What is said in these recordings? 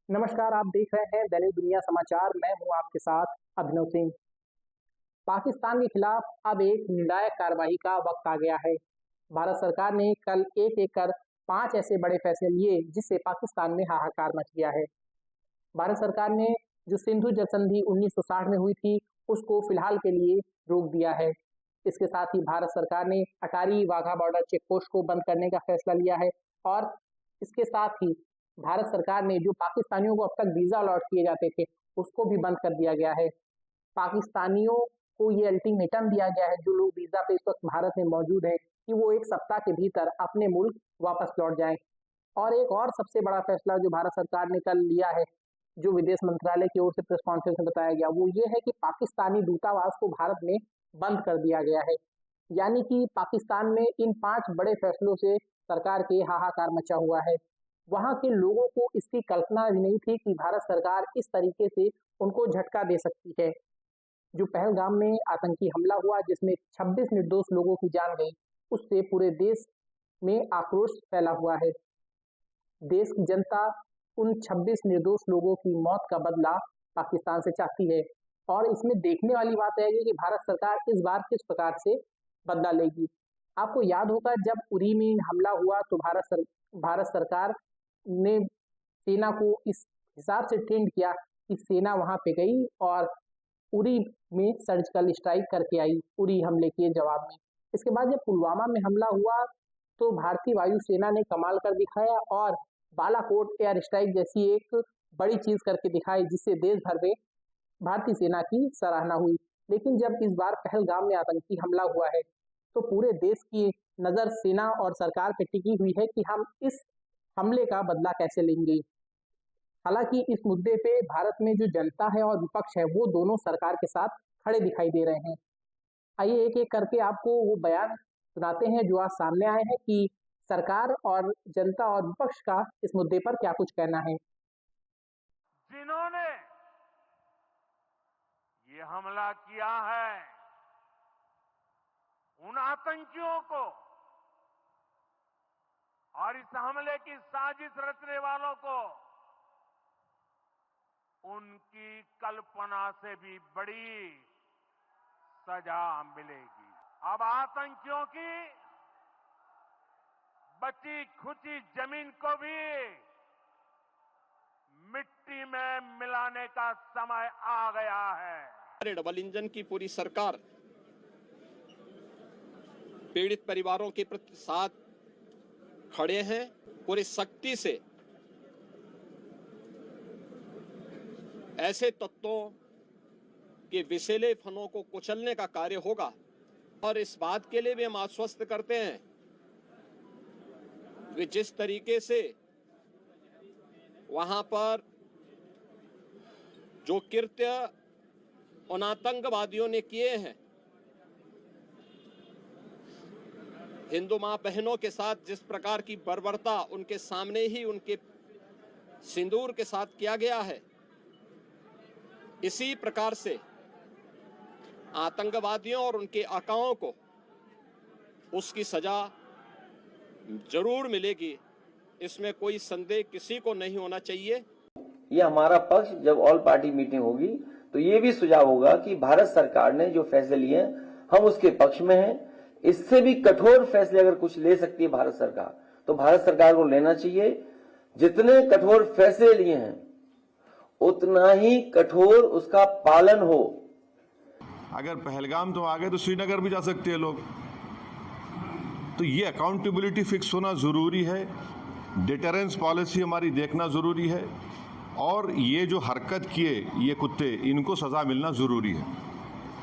नमस्कार, आप देख रहे हैं दैनिक दुनिया समाचार। मैं हूं आपके साथ अभिनव सिंह। पाकिस्तान के खिलाफ अब एक निर्णायक कार्रवाई का वक्त आ गया है। भारत सरकार ने कल एक-एक कर 5 ऐसे बड़े फैसले लिए जिससे पाकिस्तान में हाहाकार मच गया है। भारत सरकार ने जो सिंधु जल संधि 1960 में हुई थी, उसको फिलहाल के लिए रोक दिया है। इसके साथ ही भारत सरकार ने Attari Wagah border check post को बंद करने का फैसला लिया है और इसके साथ ही भारत सरकार ने जो पाकिस्तानियों को अब तक वीजा अलॉट किए जाते थे, उसको भी बंद कर दिया गया है। पाकिस्तानियों को ये अल्टीमेटम दिया गया है, जो लोग वीजा पे इस वक्त भारत में मौजूद हैं, कि वो 1 सप्ताह के भीतर अपने मुल्क वापस लौट जाएं। और एक और सबसे बड़ा फैसला जो भारत सरकार ने कल लिया है, जो विदेश मंत्रालय की ओर से प्रेस कॉन्फ्रेंस में बताया गया, वो ये है कि पाकिस्तानी दूतावास को भारत में बंद कर दिया गया है। यानी कि पाकिस्तान में इन 5 बड़े फैसलों से सरकार के हाहाकार मचा हुआ है। वहाँ के लोगों को इसकी कल्पना भी नहीं थी कि भारत सरकार इस तरीके से उनको झटका दे सकती है। जो पहलगाम में आतंकी हमला हुआ जिसमें 26 निर्दोष लोगों की जान गई, उससे पूरे देश में आक्रोश फैला हुआ है। देश की जनता उन 26 निर्दोष लोगों की मौत का बदला पाकिस्तान से चाहती है और इसमें देखने वाली बात है कि भारत सरकार इस बार किस प्रकार से बदला लेगी। आपको याद होगा जब उरी में हमला हुआ तो भारत सरकार ने सेना को इस हिसाब से ट्रेंड किया कि सेना वहां पे गई और उरी में सर्जिकल स्ट्राइक करके आई, उरी हमले के जवाब में। इसके बाद जब पुलवामा में हमला हुआ तो भारतीय वायुसेना ने कमाल कर दिखाया और बालाकोट एयर स्ट्राइक जैसी एक बड़ी चीज करके दिखाई, जिससे देश भर में भारतीय सेना की सराहना हुई। लेकिन जब इस बार पहलगाम में आतंकी हमला हुआ है तो पूरे देश की नजर सेना और सरकार पे टिकी हुई है कि हम इस हमले का बदला कैसे लेंगे। हालांकि इस मुद्दे पे भारत में जो जनता है और विपक्ष है, वो दोनों सरकार के साथ खड़े दिखाई दे रहे हैं। आइए एक एक करके आपको वो बयान सुनाते हैं जो आज सामने आए हैं कि सरकार और जनता और विपक्ष का इस मुद्दे पर क्या कुछ कहना है। जिन्होंने ये हमला किया है, उन आतंकियों को और इस हमले की साजिश रचने वालों को उनकी कल्पना से भी बड़ी सजा मिलेगी। अब आतंकियों की बची खुची जमीन को भी मिट्टी में मिलाने का समय आ गया है। डबल इंजन की पूरी सरकार पीड़ित परिवारों के प्रति साथ खड़े हैं। पूरी सख्ती से ऐसे तत्वों के विषैले फनों को कुचलने का कार्य होगा और इस बात के लिए भी हम आश्वस्त करते हैं कि जिस तरीके से वहां पर जो कृत्य उन आतंकवादियों ने किए हैं, हिंदू मां बहनों के साथ जिस प्रकार की बर्बरता उनके सामने ही उनके सिंदूर के साथ किया गया है, इसी प्रकार से आतंकवादियों और उनके आकाओं को उसकी सजा जरूर मिलेगी। इसमें कोई संदेह किसी को नहीं होना चाहिए। ये हमारा पक्ष जब ऑल पार्टी मीटिंग होगी तो ये भी सुझाव होगा कि भारत सरकार ने जो फैसले लिए हैं हम उसके पक्ष में हैं। इससे भी कठोर फैसले अगर कुछ ले सकती है भारत सरकार तो भारत सरकार को लेना चाहिए। जितने कठोर फैसले लिए हैं उतना ही कठोर उसका पालन हो। अगर पहलगाम तो आ गए तो श्रीनगर भी जा सकते हैं लोग। तो ये अकाउंटेबिलिटी फिक्स होना जरूरी है। डिटरेंस पॉलिसी हमारी देखना जरूरी है और ये जो हरकत किए ये कुत्ते, इनको सजा मिलना जरूरी है।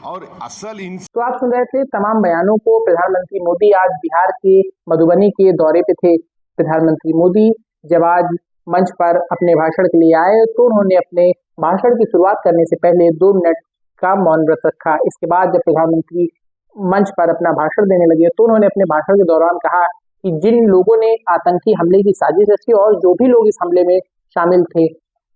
और असल इन तो आप सुन रहे थे तमाम बयानों को। प्रधानमंत्री मोदी आज बिहार के मधुबनी के दौरे पे थे। प्रधानमंत्री मोदी जब आज मंच पर अपने भाषण के लिए आए तो उन्होंने अपने भाषण की शुरुआत करने से पहले 2 मिनट का मौन व्रत रखा। इसके बाद जब प्रधानमंत्री मंच पर अपना भाषण देने लगे तो उन्होंने अपने भाषण के दौरान कहा कि जिन लोगों ने आतंकी हमले की साजिश रची और जो भी लोग इस हमले में शामिल थे,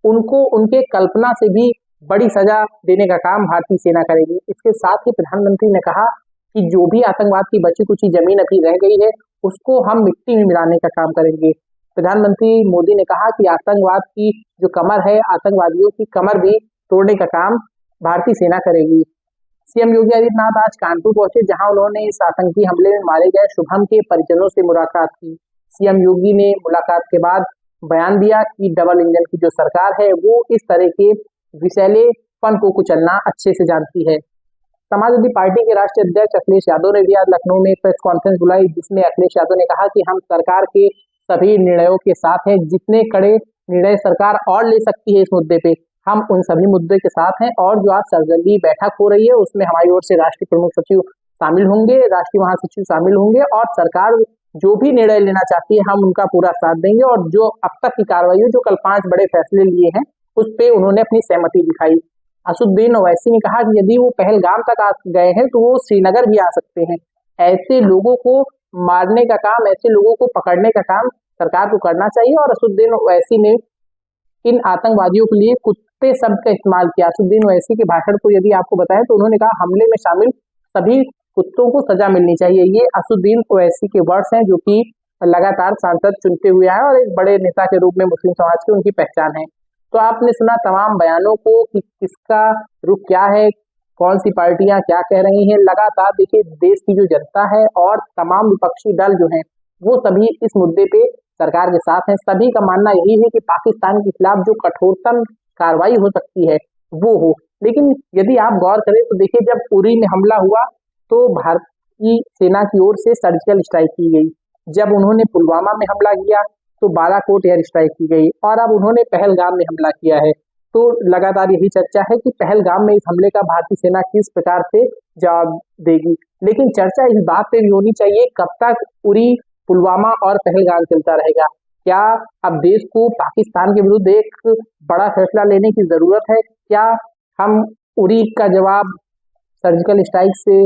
उनको उनके कल्पना से भी बड़ी सजा देने का काम भारतीय सेना करेगी। इसके साथ ही प्रधानमंत्री ने कहा कि जो भी आतंकवाद की बची कुची जमीन अभी रह गई है, उसको हम मिट्टी में मिलाने का काम करेंगे। प्रधानमंत्री मोदी ने कहा कि आतंकवाद की जो कमर है, आतंकवादियों की कमर भी तोड़ने का काम भारतीय सेना करेगी। सीएम योगी आदित्यनाथ आज कानपुर पहुंचे, जहां उन्होंने इस आतंकी हमले में मारे गए शुभम के परिजनों से मुलाकात की। सीएम योगी ने मुलाकात के बाद बयान दिया कि डबल इंजन की जो सरकार है वो इस तरह के विषैलेपन को कुचलना अच्छे से जानती है। समाजवादी पार्टी के राष्ट्रीय अध्यक्ष अखिलेश यादव ने भी आज लखनऊ में प्रेस कॉन्फ्रेंस बुलाई, जिसमें अखिलेश यादव ने कहा कि हम सरकार के सभी निर्णयों के साथ हैं। जितने कड़े निर्णय सरकार और ले सकती है इस मुद्दे पे, हम उन सभी मुद्दे के साथ हैं। और जो आज सर्वदलीय बैठक हो रही है उसमें हमारी ओर से राष्ट्रीय प्रमुख सचिव शामिल होंगे, राष्ट्रीय महासचिव शामिल होंगे, और सरकार जो भी निर्णय लेना चाहती है हम उनका पूरा साथ देंगे। और जो अब तक की कार्रवाई, जो कल 5 बड़े फैसले लिए हैं, उस पे उन्होंने अपनी सहमति दिखाई। असदुद्दीन ओवैसी ने कहा कि यदि वो पहलगाम तक आ गए हैं तो वो श्रीनगर भी आ सकते हैं। ऐसे लोगों को मारने का काम, ऐसे लोगों को पकड़ने का काम सरकार को करना चाहिए। और असदुद्दीन ओवैसी ने इन आतंकवादियों के लिए कुत्ते शब्द का इस्तेमाल किया। असदुद्दीन ओवैसी के भाषण को यदि आपको बताएं तो उन्होंने कहा हमले में शामिल सभी कुत्तों को सजा मिलनी चाहिए। ये असदुद्दीन ओवैसी के वर्ड्स हैं, जो कि लगातार सांसद चुनते हुए आए और एक बड़े नेता के रूप में मुस्लिम समाज की उनकी पहचान है। तो आपने सुना तमाम बयानों को कि किसका रुख क्या है, कौन सी पार्टियां क्या कह रही हैं। लगातार देखिए देश की जो जनता है और तमाम विपक्षी दल जो हैं वो सभी इस मुद्दे पे सरकार के साथ हैं। सभी का मानना यही है कि पाकिस्तान के खिलाफ जो कठोरतम कार्रवाई हो सकती है वो हो। लेकिन यदि आप गौर करें तो देखिए जब उरी में हमला हुआ तो भारतीय सेना की ओर से सर्जिकल स्ट्राइक की गई। जब उन्होंने पुलवामा में हमला किया तो बालाकोट एयर स्ट्राइक की गई, और अब उन्होंने पहलगाम में हमला किया है। तो लगातार यही चर्चा है कि पहलगाम में इस हमले का भारतीय सेना किस प्रकार से जवाब देगी। लेकिन चर्चा इस बात पे भी होनी चाहिए कब तक उरी, पुलवामा और पहलगाम चलता रहेगा। क्या अब देश को पाकिस्तान के विरुद्ध एक बड़ा फैसला लेने की जरूरत है? क्या हम उरी का जवाब सर्जिकल स्ट्राइक से,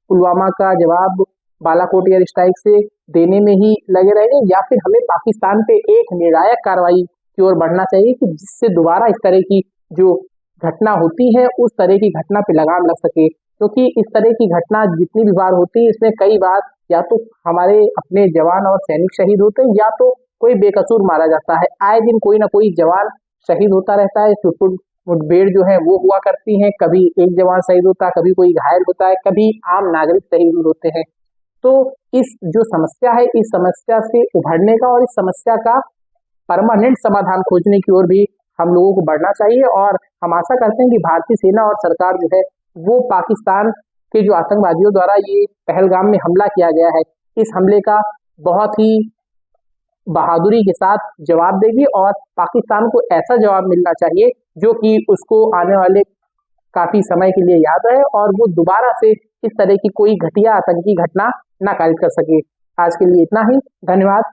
पुलवामा का जवाब बालाकोट एयर स्ट्राइक से देने में ही लगे रहेंगे, या फिर हमें पाकिस्तान पे एक निर्णायक कार्रवाई की ओर बढ़ना चाहिए कि जिससे दोबारा इस तरह की जो घटना होती है उस तरह की घटना पे लगाम लग सके? क्योंकि इस तरह की घटना जितनी भी बार होती है इसमें कई बार या तो हमारे अपने जवान और सैनिक शहीद होते हैं या तो कोई बेकसूर मारा जाता है। आए दिन कोई ना कोई जवान शहीद होता रहता है। छुटपुट मुठभेड़ जो है वो हुआ करती हैं, कभी एक जवान शहीद होता है, कभी कोई घायल होता है, कभी आम नागरिक शहीद होते हैं। तो इस जो समस्या है, इस समस्या से उभरने का और इस समस्या का परमानेंट समाधान खोजने की ओर भी हम लोगों को बढ़ना चाहिए। और हम आशा करते हैं कि भारतीय सेना और सरकार जो है वो पाकिस्तान के जो आतंकवादियों द्वारा ये पहलगाम में हमला किया गया है, इस हमले का बहुत ही बहादुरी के साथ जवाब देगी। और पाकिस्तान को ऐसा जवाब मिलना चाहिए जो कि उसको आने वाले काफी समय के लिए याद रहे और वो दोबारा से इस तरह की कोई घटिया आतंकी घटना ना कारित कर सके। आज के लिए इतना ही। धन्यवाद।